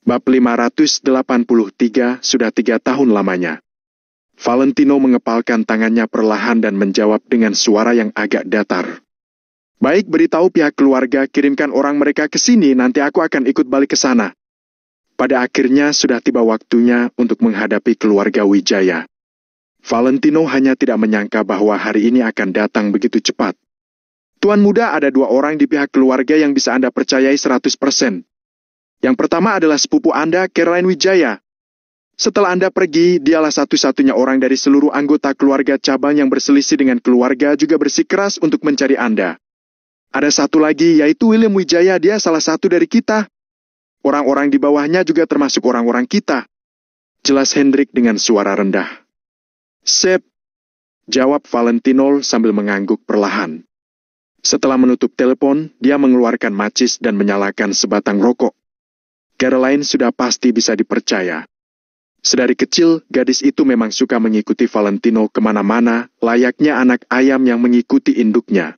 Bab 583 sudah 3 tahun lamanya. Valentino mengepalkan tangannya perlahan dan menjawab dengan suara yang agak datar. Baik, beritahu pihak keluarga, kirimkan orang mereka ke sini, nanti aku akan ikut balik ke sana. Pada akhirnya sudah tiba waktunya untuk menghadapi keluarga Wijaya. Valentino hanya tidak menyangka bahwa hari ini akan datang begitu cepat. Tuan muda, ada 2 orang di pihak keluarga yang bisa Anda percayai 100%. Yang pertama adalah sepupu Anda, Caroline Wijaya. Setelah Anda pergi, dialah satu-satunya orang dari seluruh anggota keluarga cabang yang berselisih dengan keluarga juga bersikeras untuk mencari Anda. Ada satu lagi, yaitu William Wijaya, dia salah satu dari kita. Orang-orang di bawahnya juga termasuk orang-orang kita. Jelas Hendrik dengan suara rendah. Sep, jawab Valentino sambil mengangguk perlahan. Setelah menutup telepon, dia mengeluarkan macis dan menyalakan sebatang rokok. Caroline sudah pasti bisa dipercaya. Sedari kecil, gadis itu memang suka mengikuti Valentino kemana-mana, layaknya anak ayam yang mengikuti induknya.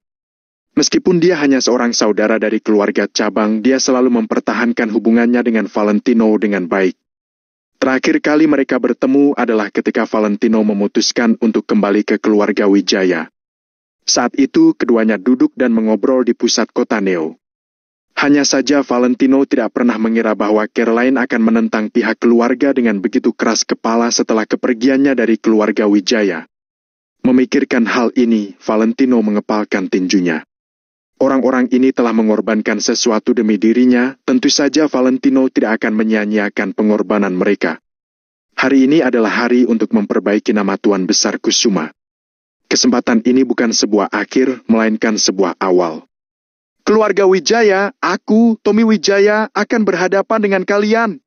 Meskipun dia hanya seorang saudara dari keluarga cabang, dia selalu mempertahankan hubungannya dengan Valentino dengan baik. Terakhir kali mereka bertemu adalah ketika Valentino memutuskan untuk kembali ke keluarga Wijaya. Saat itu, keduanya duduk dan mengobrol di pusat kota Neo. Hanya saja Valentino tidak pernah mengira bahwa Caroline akan menentang pihak keluarga dengan begitu keras kepala setelah kepergiannya dari keluarga Wijaya. Memikirkan hal ini, Valentino mengepalkan tinjunya. Orang-orang ini telah mengorbankan sesuatu demi dirinya, tentu saja Valentino tidak akan menyia-nyiakan pengorbanan mereka. Hari ini adalah hari untuk memperbaiki nama Tuan Besar Kusuma. Kesempatan ini bukan sebuah akhir, melainkan sebuah awal. Keluarga Wijaya, aku, Tommy Wijaya, akan berhadapan dengan kalian.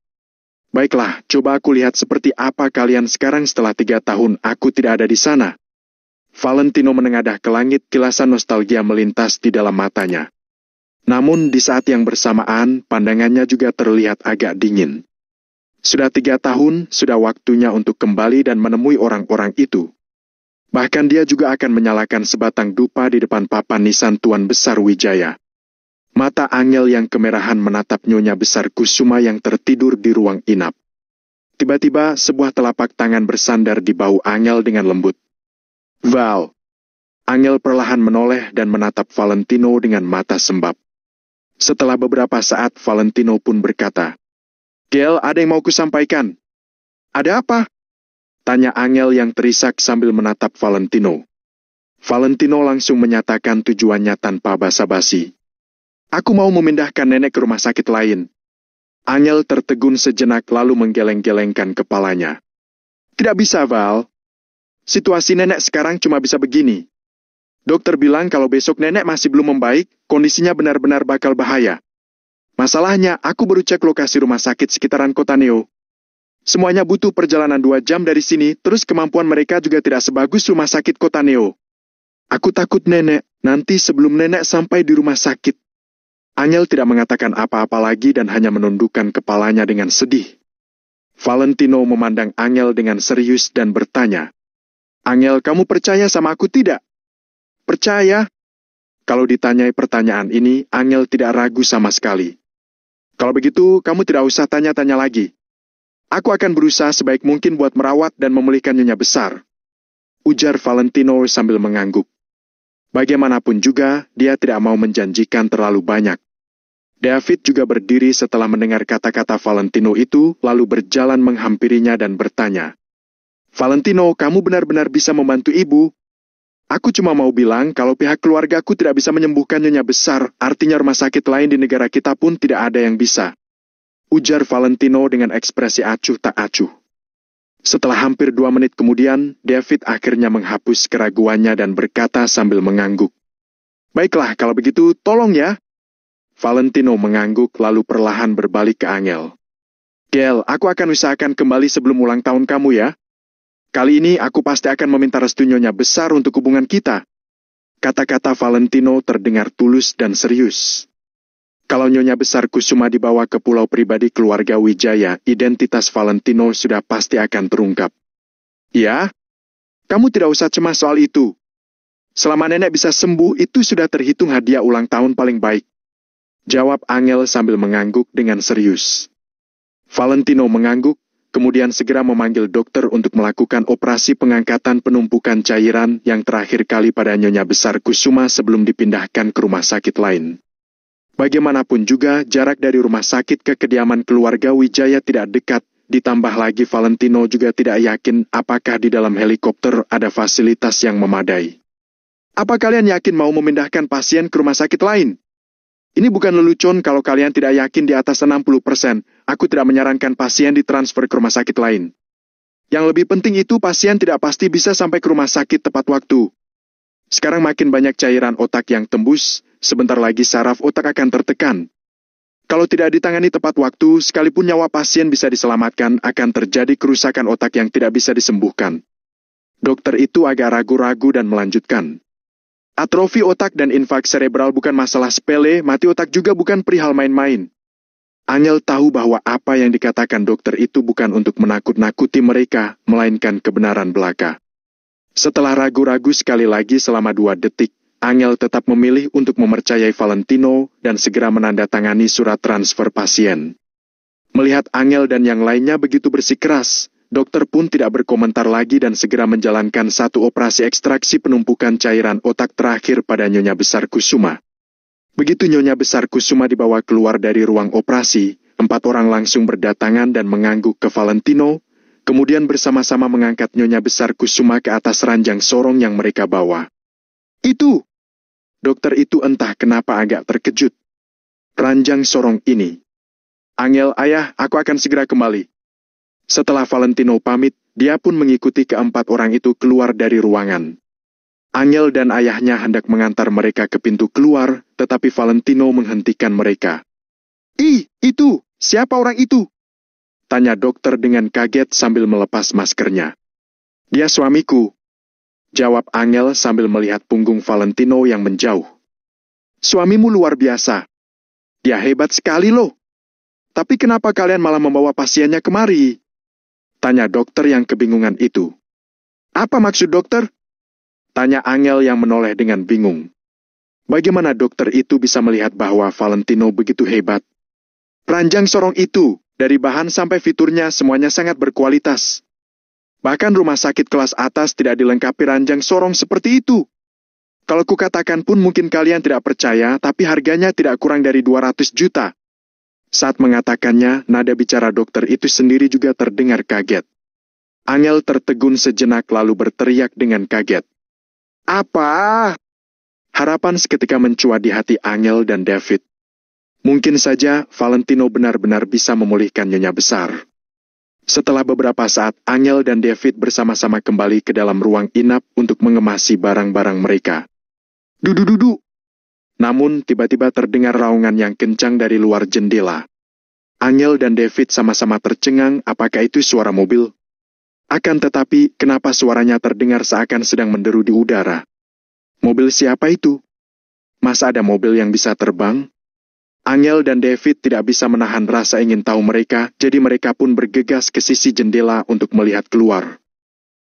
Baiklah, coba aku lihat seperti apa kalian sekarang setelah 3 tahun aku tidak ada di sana. Valentino menengadah ke langit, kilasan nostalgia melintas di dalam matanya. Namun di saat yang bersamaan, pandangannya juga terlihat agak dingin. Sudah 3 tahun, sudah waktunya untuk kembali dan menemui orang-orang itu. Bahkan dia juga akan menyalakan sebatang dupa di depan papan nisan Tuan Besar Wijaya. Mata Angel yang kemerahan menatap Nyonya Besar Kusuma yang tertidur di ruang inap. Tiba-tiba, sebuah telapak tangan bersandar di bahu Angel dengan lembut. Val. Angel perlahan menoleh dan menatap Valentino dengan mata sembab. Setelah beberapa saat, Valentino pun berkata, Gel, ada yang mau kusampaikan. Ada apa? Tanya Angel yang terisak sambil menatap Valentino. Valentino langsung menyatakan tujuannya tanpa basa-basi. Aku mau memindahkan nenek ke rumah sakit lain. Angel tertegun sejenak lalu menggeleng-gelengkan kepalanya. Tidak bisa, Val. Situasi nenek sekarang cuma bisa begini. Dokter bilang kalau besok nenek masih belum membaik, kondisinya benar-benar bakal bahaya. Masalahnya, aku baru cek lokasi rumah sakit sekitaran kota Neo. Semuanya butuh perjalanan 2 jam dari sini, terus kemampuan mereka juga tidak sebagus rumah sakit kota Neo. Aku takut nenek, nanti sebelum nenek sampai di rumah sakit. Angel tidak mengatakan apa-apa lagi dan hanya menundukkan kepalanya dengan sedih. Valentino memandang Angel dengan serius dan bertanya, Angel, kamu percaya sama aku tidak? Percaya? Kalau ditanyai pertanyaan ini, Angel tidak ragu sama sekali. Kalau begitu, kamu tidak usah tanya-tanya lagi. Aku akan berusaha sebaik mungkin buat merawat dan memulihkan Nyonya Besar. Ujar Valentino sambil mengangguk. Bagaimanapun juga, dia tidak mau menjanjikan terlalu banyak. David juga berdiri setelah mendengar kata-kata Valentino itu, lalu berjalan menghampirinya dan bertanya, Valentino, kamu benar-benar bisa membantu ibu? Aku cuma mau bilang kalau pihak keluargaku tidak bisa menyembuhkan Nyonya Besar, artinya rumah sakit lain di negara kita pun tidak ada yang bisa. Ujar Valentino dengan ekspresi acuh tak acuh. Setelah hampir 2 menit kemudian, David akhirnya menghapus keraguannya dan berkata sambil mengangguk. Baiklah, kalau begitu, tolong ya. Valentino mengangguk lalu perlahan berbalik ke Angel. Gel, aku akan usahakan kembali sebelum ulang tahun kamu ya. Kali ini aku pasti akan meminta restu Nyonya Besar untuk hubungan kita. Kata-kata Valentino terdengar tulus dan serius. Kalau Nyonya Besar Kusuma dibawa ke pulau pribadi keluarga Wijaya, identitas Valentino sudah pasti akan terungkap. Ya? Kamu tidak usah cemas soal itu. Selama nenek bisa sembuh, itu sudah terhitung hadiah ulang tahun paling baik. Jawab Angel sambil mengangguk dengan serius. Valentino mengangguk, kemudian segera memanggil dokter untuk melakukan operasi pengangkatan penumpukan cairan yang terakhir kali pada Nyonya Besar Kusuma sebelum dipindahkan ke rumah sakit lain. Bagaimanapun juga, jarak dari rumah sakit ke kediaman keluarga Wijaya tidak dekat, ditambah lagi Valentino juga tidak yakin apakah di dalam helikopter ada fasilitas yang memadai. Apa kalian yakin mau memindahkan pasien ke rumah sakit lain? Ini bukan lelucon kalau kalian tidak yakin di atas 60%, aku tidak menyarankan pasien ditransfer ke rumah sakit lain. Yang lebih penting itu pasien tidak pasti bisa sampai ke rumah sakit tepat waktu. Sekarang makin banyak cairan otak yang tembus, sebentar lagi saraf otak akan tertekan. Kalau tidak ditangani tepat waktu, sekalipun nyawa pasien bisa diselamatkan, akan terjadi kerusakan otak yang tidak bisa disembuhkan. Dokter itu agak ragu-ragu dan melanjutkan. Atrofi otak dan infak serebral bukan masalah sepele, mati otak juga bukan perihal main-main. Angel tahu bahwa apa yang dikatakan dokter itu bukan untuk menakut-nakuti mereka, melainkan kebenaran belaka. Setelah ragu-ragu sekali lagi selama 2 detik, Angel tetap memilih untuk mempercayai Valentino dan segera menandatangani surat transfer pasien. Melihat Angel dan yang lainnya begitu bersikeras, dokter pun tidak berkomentar lagi dan segera menjalankan satu operasi ekstraksi penumpukan cairan otak terakhir pada Nyonya Besar Kusuma. Begitu Nyonya Besar Kusuma dibawa keluar dari ruang operasi, 4 orang langsung berdatangan dan mengangguk ke Valentino, kemudian bersama-sama mengangkat Nyonya Besar Kusuma ke atas ranjang sorong yang mereka bawa. Itu! Dokter itu entah kenapa agak terkejut. Ranjang sorong ini. Angel, ayah, aku akan segera kembali. Setelah Valentino pamit, dia pun mengikuti ke-4 orang itu keluar dari ruangan. Angel dan ayahnya hendak mengantar mereka ke pintu keluar, tetapi Valentino menghentikan mereka. "Ih, itu! Siapa orang itu?" tanya dokter dengan kaget sambil melepas maskernya. "Dia suamiku," jawab Angel sambil melihat punggung Valentino yang menjauh. "Suamimu luar biasa. Dia hebat sekali loh. Tapi kenapa kalian malah membawa pasiennya kemari?" tanya dokter yang kebingungan itu. "Apa maksud dokter?" tanya Angel yang menoleh dengan bingung. Bagaimana dokter itu bisa melihat bahwa Valentino begitu hebat? Ranjang sorong itu, dari bahan sampai fiturnya semuanya sangat berkualitas. Bahkan rumah sakit kelas atas tidak dilengkapi ranjang sorong seperti itu. Kalau kukatakan pun mungkin kalian tidak percaya, tapi harganya tidak kurang dari 200 juta. Saat mengatakannya, nada bicara dokter itu sendiri juga terdengar kaget. Angel tertegun sejenak lalu berteriak dengan kaget. "Apa?" Harapan seketika mencuat di hati Angel dan David. Mungkin saja Valentino benar-benar bisa memulihkan Nyonya Besar. Setelah beberapa saat, Angel dan David bersama-sama kembali ke dalam ruang inap untuk mengemasi barang-barang mereka. "Dudu-dudu!" Namun, tiba-tiba terdengar raungan yang kencang dari luar jendela. Angel dan David sama-sama tercengang, apakah itu suara mobil? Akan tetapi, kenapa suaranya terdengar seakan sedang menderu di udara? Mobil siapa itu? Masa ada mobil yang bisa terbang? Angel dan David tidak bisa menahan rasa ingin tahu mereka, jadi mereka pun bergegas ke sisi jendela untuk melihat keluar.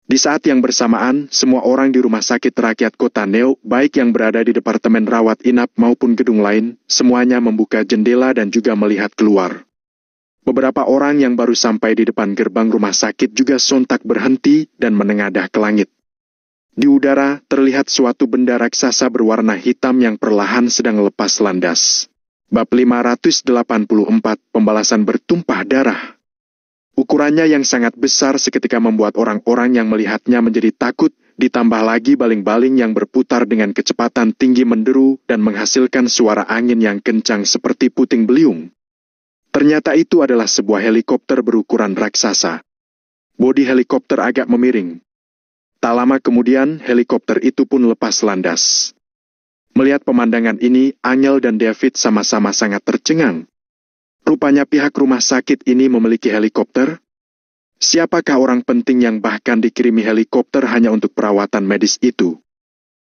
Di saat yang bersamaan, semua orang di rumah sakit rakyat kota Neo, baik yang berada di departemen rawat inap maupun gedung lain, semuanya membuka jendela dan juga melihat keluar. Beberapa orang yang baru sampai di depan gerbang rumah sakit juga sontak berhenti dan menengadah ke langit. Di udara, terlihat suatu benda raksasa berwarna hitam yang perlahan sedang lepas landas. Bab 584, Pembalasan bertumpah darah. Ukurannya yang sangat besar seketika membuat orang-orang yang melihatnya menjadi takut, ditambah lagi baling-baling yang berputar dengan kecepatan tinggi menderu dan menghasilkan suara angin yang kencang seperti puting beliung. Ternyata itu adalah sebuah helikopter berukuran raksasa. Bodi helikopter agak memiring. Tak lama kemudian, helikopter itu pun lepas landas. Melihat pemandangan ini, Angel dan David sama-sama sangat tercengang. Rupanya pihak rumah sakit ini memiliki helikopter. Siapakah orang penting yang bahkan dikirimi helikopter hanya untuk perawatan medis itu?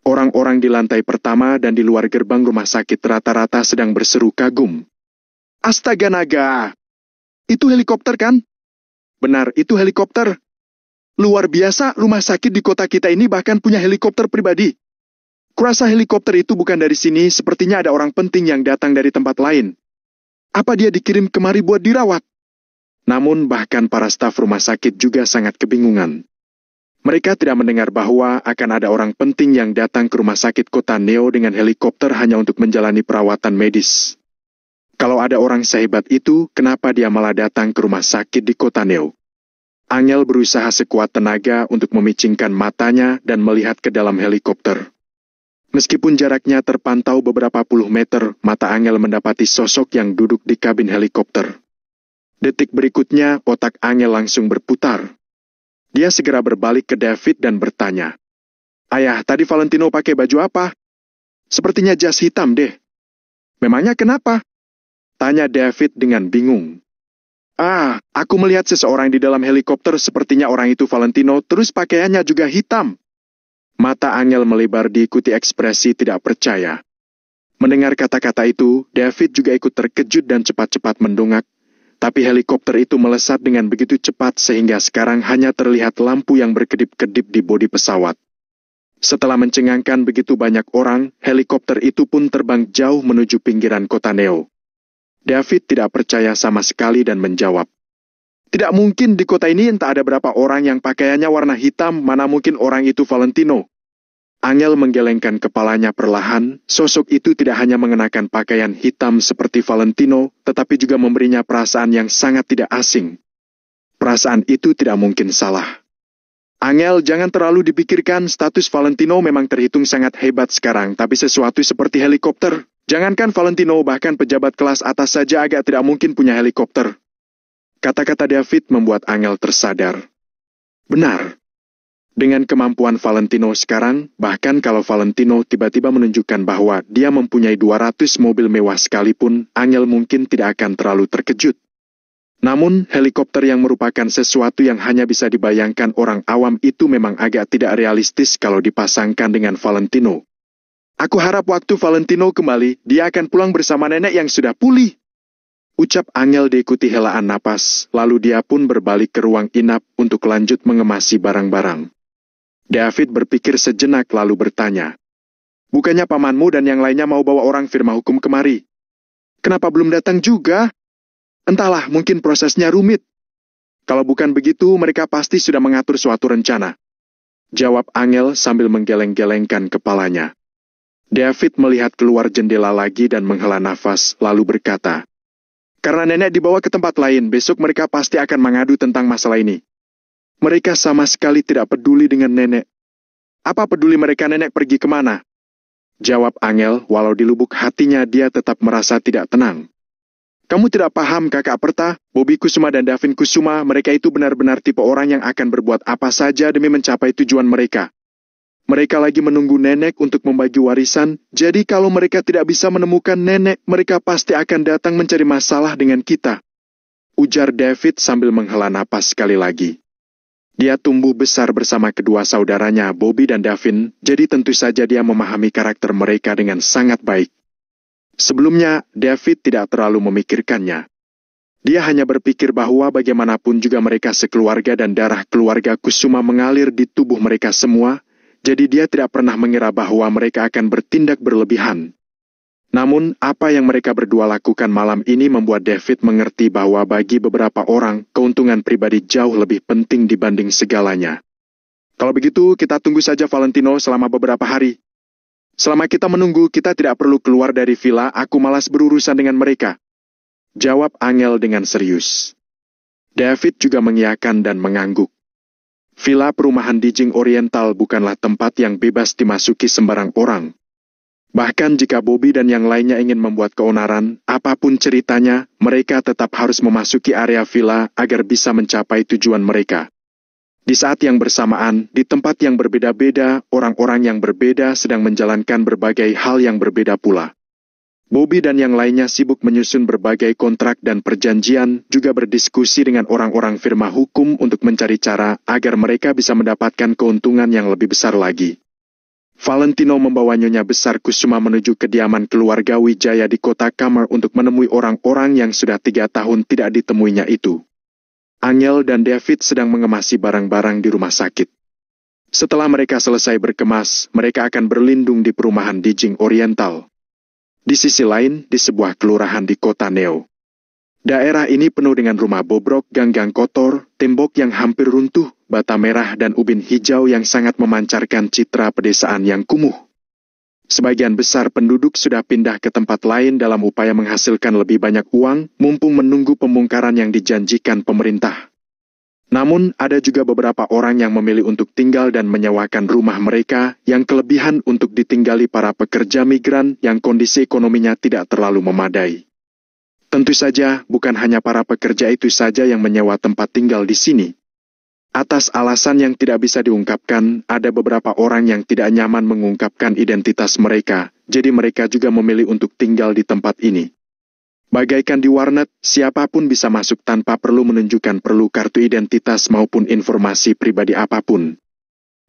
Orang-orang di lantai pertama dan di luar gerbang rumah sakit rata-rata sedang berseru kagum. "Astaga naga! Itu helikopter kan?" "Benar, itu helikopter. Luar biasa, rumah sakit di kota kita ini bahkan punya helikopter pribadi. Kurasa helikopter itu bukan dari sini, sepertinya ada orang penting yang datang dari tempat lain. Apa dia dikirim kemari buat dirawat?" Namun bahkan para staf rumah sakit juga sangat kebingungan. Mereka tidak mendengar bahwa akan ada orang penting yang datang ke rumah sakit kota Neo dengan helikopter hanya untuk menjalani perawatan medis. Kalau ada orang sehebat itu, kenapa dia malah datang ke rumah sakit di kota Neo? Angel berusaha sekuat tenaga untuk memicingkan matanya dan melihat ke dalam helikopter. Meskipun jaraknya terpantau beberapa puluh meter, mata Angel mendapati sosok yang duduk di kabin helikopter. Detik berikutnya, otak Angel langsung berputar. Dia segera berbalik ke David dan bertanya, "Ayah, tadi Valentino pakai baju apa? Sepertinya jas hitam deh." "Memangnya kenapa?" tanya David dengan bingung. "Ah, aku melihat seseorang di dalam helikopter, sepertinya orang itu Valentino, terus pakaiannya juga hitam." Mata Angel melebar diikuti ekspresi tidak percaya. Mendengar kata-kata itu, David juga ikut terkejut dan cepat-cepat mendongak. Tapi helikopter itu melesat dengan begitu cepat sehingga sekarang hanya terlihat lampu yang berkedip-kedip di bodi pesawat. Setelah mencengangkan begitu banyak orang, helikopter itu pun terbang jauh menuju pinggiran kota Neo. David tidak percaya sama sekali dan menjawab, "Tidak mungkin, di kota ini entah ada berapa orang yang pakaiannya warna hitam, mana mungkin orang itu Valentino." Angel menggelengkan kepalanya perlahan. Sosok itu tidak hanya mengenakan pakaian hitam seperti Valentino, tetapi juga memberinya perasaan yang sangat tidak asing. Perasaan itu tidak mungkin salah. "Angel, jangan terlalu dipikirkan, status Valentino memang terhitung sangat hebat sekarang, tapi sesuatu seperti helikopter. Jangankan Valentino, bahkan pejabat kelas atas saja agak tidak mungkin punya helikopter." Kata-kata David membuat Angel tersadar. Benar. Dengan kemampuan Valentino sekarang, bahkan kalau Valentino tiba-tiba menunjukkan bahwa dia mempunyai 200 mobil mewah sekalipun, Angel mungkin tidak akan terlalu terkejut. Namun, helikopter yang merupakan sesuatu yang hanya bisa dibayangkan orang awam itu memang agak tidak realistis kalau dipasangkan dengan Valentino. "Aku harap waktu Valentino kembali, dia akan pulang bersama nenek yang sudah pulih," ucap Angel diikuti helaan napas, lalu dia pun berbalik ke ruang inap untuk lanjut mengemasi barang-barang. David berpikir sejenak lalu bertanya, "Bukannya pamanmu dan yang lainnya mau bawa orang firma hukum kemari? Kenapa belum datang juga? Entahlah, mungkin prosesnya rumit. Kalau bukan begitu, mereka pasti sudah mengatur suatu rencana," jawab Angel sambil menggeleng-gelengkan kepalanya. David melihat keluar jendela lagi dan menghela nafas, lalu berkata, "Karena nenek dibawa ke tempat lain, besok mereka pasti akan mengadu tentang masalah ini. Mereka sama sekali tidak peduli dengan nenek." "Apa peduli mereka nenek pergi kemana?" jawab Angel, walau di lubuk hatinya dia tetap merasa tidak tenang. "Kamu tidak paham, Kakak Perta, Bobby Kusuma dan Davin Kusuma, mereka itu benar-benar tipe orang yang akan berbuat apa saja demi mencapai tujuan mereka. Mereka lagi menunggu nenek untuk membagi warisan, jadi kalau mereka tidak bisa menemukan nenek, mereka pasti akan datang mencari masalah dengan kita," ujar David sambil menghela napas sekali lagi. Dia tumbuh besar bersama kedua saudaranya, Bobby dan Davin, jadi tentu saja dia memahami karakter mereka dengan sangat baik. Sebelumnya, David tidak terlalu memikirkannya. Dia hanya berpikir bahwa bagaimanapun juga mereka sekeluarga dan darah keluarga Kusuma mengalir di tubuh mereka semua, jadi dia tidak pernah mengira bahwa mereka akan bertindak berlebihan. Namun, apa yang mereka berdua lakukan malam ini membuat David mengerti bahwa bagi beberapa orang, keuntungan pribadi jauh lebih penting dibanding segalanya. "Kalau begitu, kita tunggu saja Valentino selama beberapa hari. Selama kita menunggu, kita tidak perlu keluar dari villa, aku malas berurusan dengan mereka," jawab Angel dengan serius. David juga mengiyakan dan mengangguk. Villa perumahan di Jing Oriental bukanlah tempat yang bebas dimasuki sembarang orang. Bahkan jika Bobby dan yang lainnya ingin membuat keonaran, apapun ceritanya, mereka tetap harus memasuki area villa agar bisa mencapai tujuan mereka. Di saat yang bersamaan, di tempat yang berbeda-beda, orang-orang yang berbeda sedang menjalankan berbagai hal yang berbeda pula. Bobby dan yang lainnya sibuk menyusun berbagai kontrak dan perjanjian, juga berdiskusi dengan orang-orang firma hukum untuk mencari cara agar mereka bisa mendapatkan keuntungan yang lebih besar lagi. Valentino membawa Nyonya Besar Kusuma menuju kediaman keluarga Wijaya di kota Kamar untuk menemui orang-orang yang sudah 3 tahun tidak ditemuinya itu. Angel dan David sedang mengemasi barang-barang di rumah sakit. Setelah mereka selesai berkemas, mereka akan berlindung di perumahan di Jing Oriental. Di sisi lain, di sebuah kelurahan di kota Neo. Daerah ini penuh dengan rumah bobrok, gang-gang kotor, tembok yang hampir runtuh, bata merah dan ubin hijau yang sangat memancarkan citra pedesaan yang kumuh. Sebagian besar penduduk sudah pindah ke tempat lain dalam upaya menghasilkan lebih banyak uang, mumpung menunggu pembongkaran yang dijanjikan pemerintah. Namun, ada juga beberapa orang yang memilih untuk tinggal dan menyewakan rumah mereka yang kelebihan untuk ditinggali para pekerja migran yang kondisi ekonominya tidak terlalu memadai. Tentu saja, bukan hanya para pekerja itu saja yang menyewa tempat tinggal di sini. Atas alasan yang tidak bisa diungkapkan, ada beberapa orang yang tidak nyaman mengungkapkan identitas mereka, jadi mereka juga memilih untuk tinggal di tempat ini. Bagaikan di warnet, siapapun bisa masuk tanpa perlu menunjukkan kartu identitas maupun informasi pribadi apapun.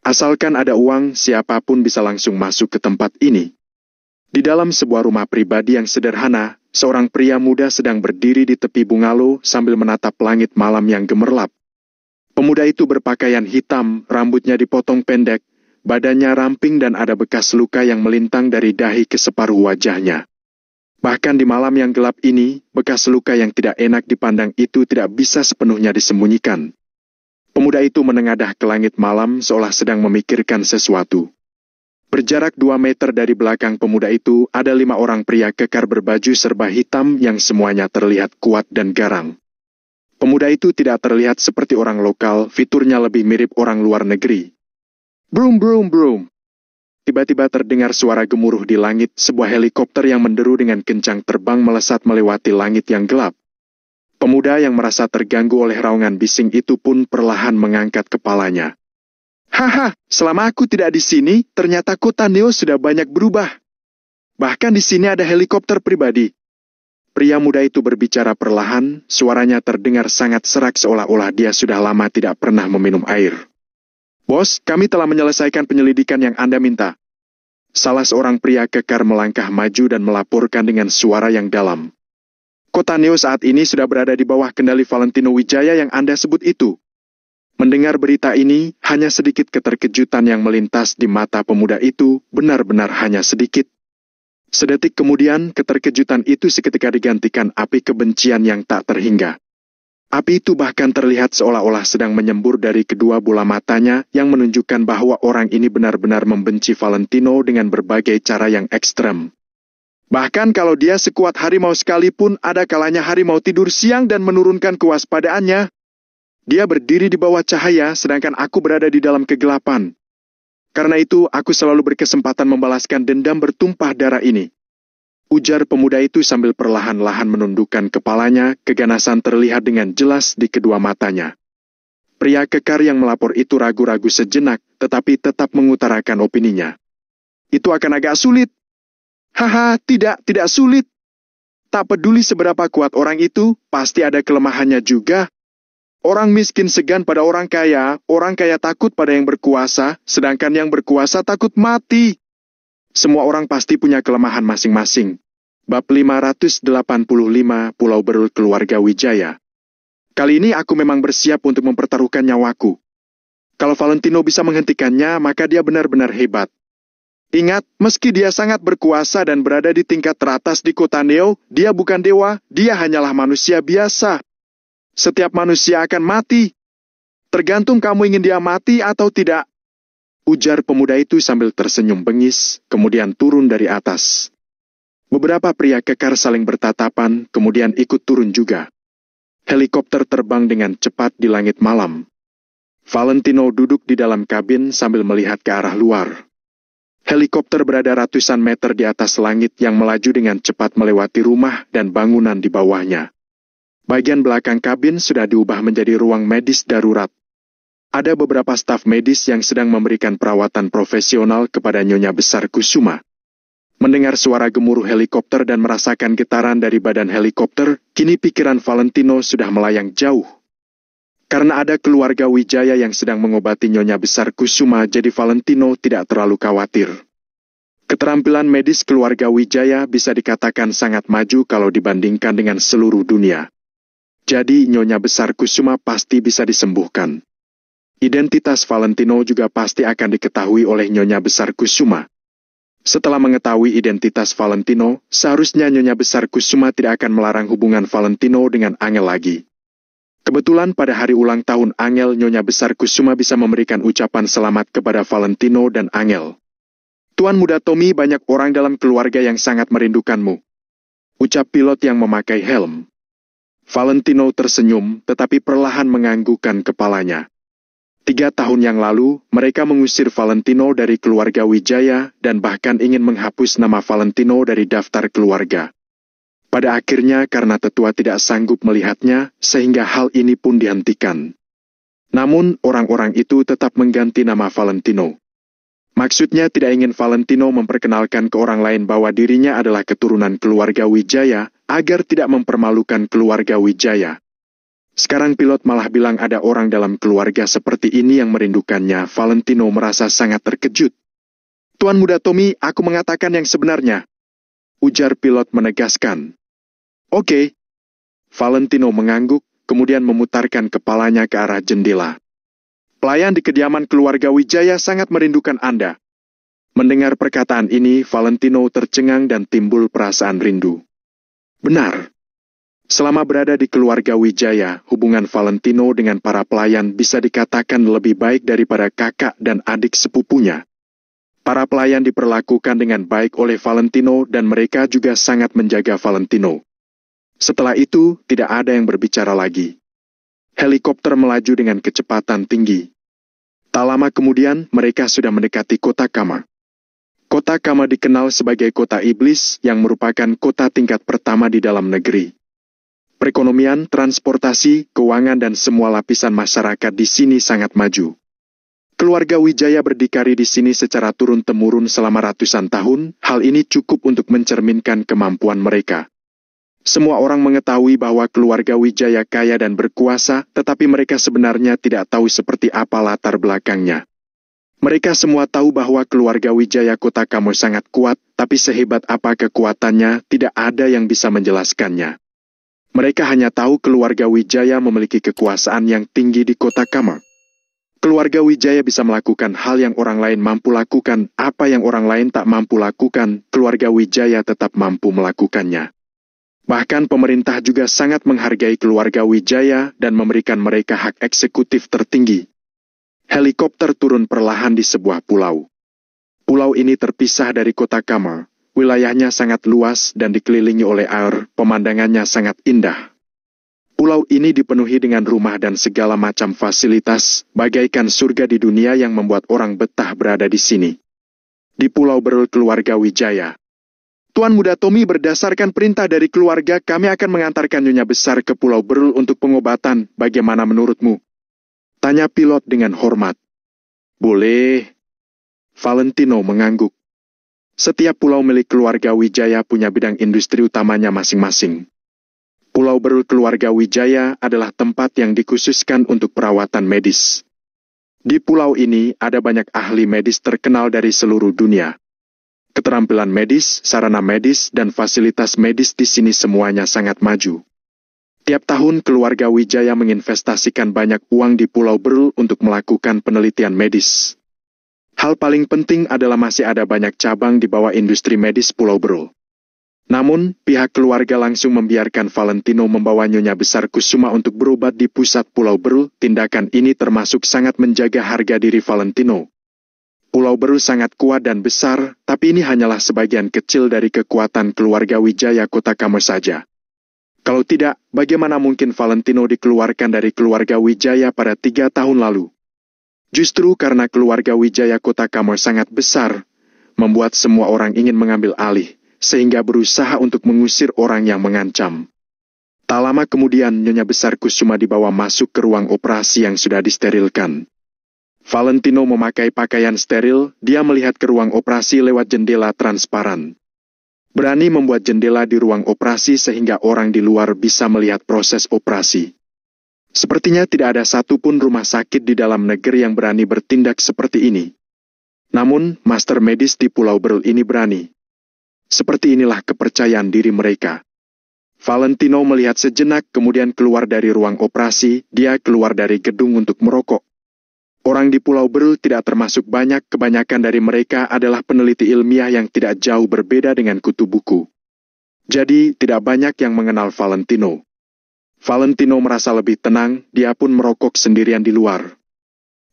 Asalkan ada uang, siapapun bisa langsung masuk ke tempat ini. Di dalam sebuah rumah pribadi yang sederhana, seorang pria muda sedang berdiri di tepi bungalow sambil menatap langit malam yang gemerlap. Pemuda itu berpakaian hitam, rambutnya dipotong pendek, badannya ramping dan ada bekas luka yang melintang dari dahi ke separuh wajahnya. Bahkan di malam yang gelap ini, bekas luka yang tidak enak dipandang itu tidak bisa sepenuhnya disembunyikan. Pemuda itu menengadah ke langit malam seolah sedang memikirkan sesuatu. Berjarak 2 meter dari belakang pemuda itu, ada 5 orang pria kekar berbaju serba hitam yang semuanya terlihat kuat dan garang. Pemuda itu tidak terlihat seperti orang lokal, fiturnya lebih mirip orang luar negeri. Brum brum brum. Tiba-tiba terdengar suara gemuruh di langit, sebuah helikopter yang menderu dengan kencang terbang melesat melewati langit yang gelap. Pemuda yang merasa terganggu oleh raungan bising itu pun perlahan mengangkat kepalanya. Haha, selama aku tidak di sini, ternyata kota Neo sudah banyak berubah. Bahkan di sini ada helikopter pribadi. Pria muda itu berbicara perlahan, suaranya terdengar sangat serak seolah-olah dia sudah lama tidak pernah meminum air. Bos, kami telah menyelesaikan penyelidikan yang Anda minta. Salah seorang pria kekar melangkah maju dan melaporkan dengan suara yang dalam. Kota Neo saat ini sudah berada di bawah kendali Valentino Wijaya yang Anda sebut itu. Mendengar berita ini, hanya sedikit keterkejutan yang melintas di mata pemuda itu, benar-benar hanya sedikit. Sedetik kemudian, keterkejutan itu seketika digantikan api kebencian yang tak terhingga. Api itu bahkan terlihat seolah-olah sedang menyembur dari kedua bola matanya yang menunjukkan bahwa orang ini benar-benar membenci Valentino dengan berbagai cara yang ekstrem. Bahkan kalau dia sekuat harimau sekalipun, ada kalanya harimau tidur siang dan menurunkan kewaspadaannya. Dia berdiri di bawah cahaya, sedangkan aku berada di dalam kegelapan. Karena itu, aku selalu berkesempatan membalaskan dendam bertumpah darah ini. Ujar pemuda itu sambil perlahan-lahan menundukkan kepalanya, keganasan terlihat dengan jelas di kedua matanya. Pria kekar yang melapor itu ragu-ragu sejenak, tetapi tetap mengutarakan opininya. Itu akan agak sulit. Haha, tidak sulit. Tak peduli seberapa kuat orang itu, pasti ada kelemahannya juga. Orang miskin segan pada orang kaya takut pada yang berkuasa, sedangkan yang berkuasa takut mati. Semua orang pasti punya kelemahan masing-masing. Bab 585 Pulau Berul Keluarga Wijaya. Kali ini aku memang bersiap untuk mempertaruhkan nyawaku. Kalau Valentino bisa menghentikannya, maka dia benar-benar hebat. Ingat, meski dia sangat berkuasa dan berada di tingkat teratas di kota Neo, dia bukan dewa, dia hanyalah manusia biasa. Setiap manusia akan mati. Tergantung kamu ingin dia mati atau tidak. Ujar pemuda itu sambil tersenyum bengis, kemudian turun dari atas. Beberapa pria kekar saling bertatapan, kemudian ikut turun juga. Helikopter terbang dengan cepat di langit malam. Valentino duduk di dalam kabin sambil melihat ke arah luar. Helikopter berada ratusan meter di atas langit yang melaju dengan cepat melewati rumah dan bangunan di bawahnya. Bagian belakang kabin sudah diubah menjadi ruang medis darurat. Ada beberapa staf medis yang sedang memberikan perawatan profesional kepada Nyonya Besar Kusuma. Mendengar suara gemuruh helikopter dan merasakan getaran dari badan helikopter, kini pikiran Valentino sudah melayang jauh. Karena ada keluarga Wijaya yang sedang mengobati Nyonya Besar Kusuma, jadi Valentino tidak terlalu khawatir. Keterampilan medis keluarga Wijaya bisa dikatakan sangat maju kalau dibandingkan dengan seluruh dunia. Jadi Nyonya Besar Kusuma pasti bisa disembuhkan. Identitas Valentino juga pasti akan diketahui oleh Nyonya Besar Kusuma. Setelah mengetahui identitas Valentino, seharusnya Nyonya Besar Kusuma tidak akan melarang hubungan Valentino dengan Angel lagi. Kebetulan pada hari ulang tahun Angel, Nyonya Besar Kusuma bisa memberikan ucapan selamat kepada Valentino dan Angel. Tuan Muda Tommy, banyak orang dalam keluarga yang sangat merindukanmu, ucap pilot yang memakai helm. Valentino tersenyum, tetapi perlahan menganggukkan kepalanya. 3 tahun yang lalu, mereka mengusir Valentino dari keluarga Wijaya dan bahkan ingin menghapus nama Valentino dari daftar keluarga. Pada akhirnya karena tetua tidak sanggup melihatnya, sehingga hal ini pun dihentikan. Namun, orang-orang itu tetap mengganti nama Valentino. Maksudnya tidak ingin Valentino memperkenalkan ke orang lain bahwa dirinya adalah keturunan keluarga Wijaya, agar tidak mempermalukan keluarga Wijaya. Sekarang pilot malah bilang ada orang dalam keluarga seperti ini yang merindukannya. Valentino merasa sangat terkejut. Tuan Muda Tommy, aku mengatakan yang sebenarnya, ujar pilot menegaskan. Oke. Valentino mengangguk, kemudian memutarkan kepalanya ke arah jendela. Pelayan di kediaman keluarga Wijaya sangat merindukan Anda. Mendengar perkataan ini, Valentino tercengang dan timbul perasaan rindu. Benar. Selama berada di keluarga Wijaya, hubungan Valentino dengan para pelayan bisa dikatakan lebih baik daripada kakak dan adik sepupunya. Para pelayan diperlakukan dengan baik oleh Valentino dan mereka juga sangat menjaga Valentino. Setelah itu, tidak ada yang berbicara lagi. Helikopter melaju dengan kecepatan tinggi. Tak lama kemudian, mereka sudah mendekati kota Kama. Kota Kama dikenal sebagai kota iblis yang merupakan kota tingkat pertama di dalam negeri. Perekonomian, transportasi, keuangan dan semua lapisan masyarakat di sini sangat maju. Keluarga Wijaya berdikari di sini secara turun-temurun selama ratusan tahun, hal ini cukup untuk mencerminkan kemampuan mereka. Semua orang mengetahui bahwa keluarga Wijaya kaya dan berkuasa, tetapi mereka sebenarnya tidak tahu seperti apa latar belakangnya. Mereka semua tahu bahwa keluarga Wijaya Kota Kamo sangat kuat, tapi sehebat apa kekuatannya, tidak ada yang bisa menjelaskannya. Mereka hanya tahu keluarga Wijaya memiliki kekuasaan yang tinggi di Kota Kamo. Keluarga Wijaya bisa melakukan hal yang orang lain mampu lakukan, apa yang orang lain tak mampu lakukan, keluarga Wijaya tetap mampu melakukannya. Bahkan pemerintah juga sangat menghargai keluarga Wijaya dan memberikan mereka hak eksekutif tertinggi. Helikopter turun perlahan di sebuah pulau. Pulau ini terpisah dari kota Kama. Wilayahnya sangat luas dan dikelilingi oleh air, pemandangannya sangat indah. Pulau ini dipenuhi dengan rumah dan segala macam fasilitas, bagaikan surga di dunia yang membuat orang betah berada di sini. Di Pulau Berul keluarga Wijaya. Tuan Muda Tommy, berdasarkan perintah dari keluarga, kami akan mengantarkan Nyonya Besar ke Pulau Berul untuk pengobatan. Bagaimana menurutmu? Tanya pilot dengan hormat. Boleh. Valentino mengangguk. Setiap pulau milik keluarga Wijaya punya bidang industri utamanya masing-masing. Pulau Berul keluarga Wijaya adalah tempat yang dikhususkan untuk perawatan medis. Di pulau ini ada banyak ahli medis terkenal dari seluruh dunia. Keterampilan medis, sarana medis, dan fasilitas medis di sini semuanya sangat maju. Tiap tahun keluarga Wijaya menginvestasikan banyak uang di Pulau Berul untuk melakukan penelitian medis. Hal paling penting adalah masih ada banyak cabang di bawah industri medis Pulau Berul. Namun, pihak keluarga langsung membiarkan Valentino membawa Nyonya Besar Kusuma untuk berobat di pusat Pulau Berul. Tindakan ini termasuk sangat menjaga harga diri Valentino. Pulau Berul sangat kuat dan besar, tapi ini hanyalah sebagian kecil dari kekuatan keluarga Wijaya Kota Kamo saja. Kalau tidak, bagaimana mungkin Valentino dikeluarkan dari keluarga Wijaya pada 3 tahun lalu? Justru karena keluarga Wijaya Kota Kamo sangat besar, membuat semua orang ingin mengambil alih, sehingga berusaha untuk mengusir orang yang mengancam. Tak lama kemudian, Nyonya Besar Kusuma dibawa masuk ke ruang operasi yang sudah disterilkan. Valentino memakai pakaian steril, dia melihat ke ruang operasi lewat jendela transparan. Berani membuat jendela di ruang operasi sehingga orang di luar bisa melihat proses operasi. Sepertinya tidak ada satupun rumah sakit di dalam negeri yang berani bertindak seperti ini. Namun, master medis di Pulau Berul ini berani. Seperti inilah kepercayaan diri mereka. Valentino melihat sejenak kemudian keluar dari ruang operasi, dia keluar dari gedung untuk merokok. Orang di Pulau Berul tidak termasuk banyak, kebanyakan dari mereka adalah peneliti ilmiah yang tidak jauh berbeda dengan kutu buku. Jadi, tidak banyak yang mengenal Valentino. Valentino merasa lebih tenang, dia pun merokok sendirian di luar.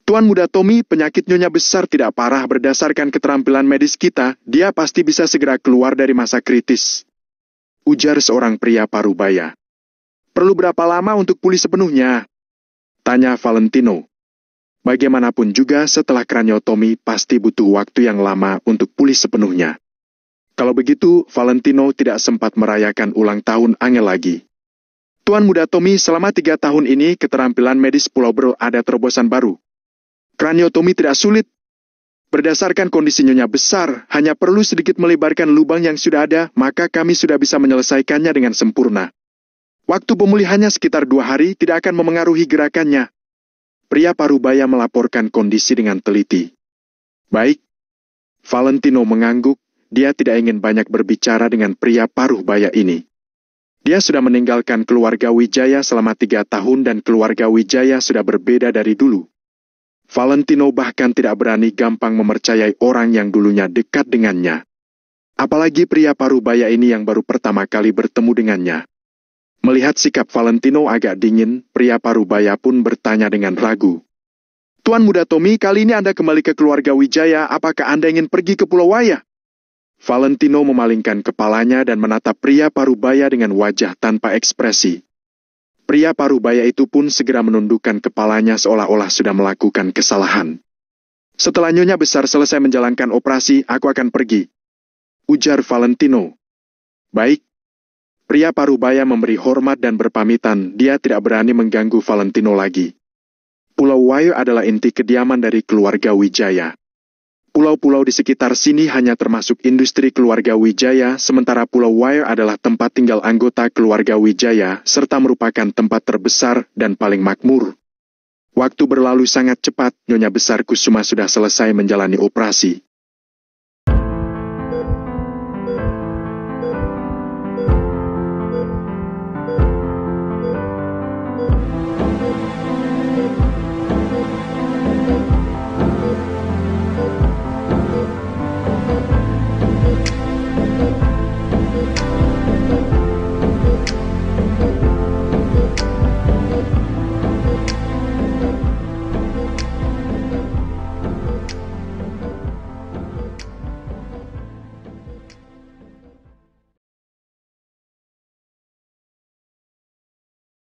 Tuan muda Tommy, penyakit Nyonya besar tidak parah berdasarkan keterampilan medis kita, dia pasti bisa segera keluar dari masa kritis. Ujar seorang pria parubaya. Perlu berapa lama untuk pulih sepenuhnya? Tanya Valentino. Bagaimanapun juga setelah kraniotomi pasti butuh waktu yang lama untuk pulih sepenuhnya. Kalau begitu, Valentino tidak sempat merayakan ulang tahun Angel lagi. Tuan muda Tommy, selama 3 tahun ini keterampilan medis Pulau Berul ada terobosan baru. Kraniotomi tidak sulit. Berdasarkan kondisi Nyonya besar, hanya perlu sedikit melebarkan lubang yang sudah ada, maka kami sudah bisa menyelesaikannya dengan sempurna. Waktu pemulihannya sekitar 2 hari, tidak akan memengaruhi gerakannya. Pria parubaya melaporkan kondisi dengan teliti. Baik. Valentino mengangguk, dia tidak ingin banyak berbicara dengan pria parubaya ini. Dia sudah meninggalkan keluarga Wijaya selama 3 tahun dan keluarga Wijaya sudah berbeda dari dulu. Valentino bahkan tidak berani gampang mempercayai orang yang dulunya dekat dengannya. Apalagi pria parubaya ini yang baru pertama kali bertemu dengannya. Melihat sikap Valentino agak dingin, pria parubaya pun bertanya dengan ragu. Tuan muda Tommy, kali ini Anda kembali ke keluarga Wijaya, apakah Anda ingin pergi ke Pulau Waya? Valentino memalingkan kepalanya dan menatap pria parubaya dengan wajah tanpa ekspresi. Pria parubaya itu pun segera menundukkan kepalanya seolah-olah sudah melakukan kesalahan. Setelah Nyonya besar selesai menjalankan operasi, aku akan pergi. Ujar Valentino. Baik. Pria parubaya memberi hormat dan berpamitan, dia tidak berani mengganggu Valentino lagi. Pulau Wayo adalah inti kediaman dari keluarga Wijaya. Pulau-pulau di sekitar sini hanya termasuk industri keluarga Wijaya, sementara Pulau Wayo adalah tempat tinggal anggota keluarga Wijaya, serta merupakan tempat terbesar dan paling makmur. Waktu berlalu sangat cepat, Nyonya besar Kusuma sudah selesai menjalani operasi.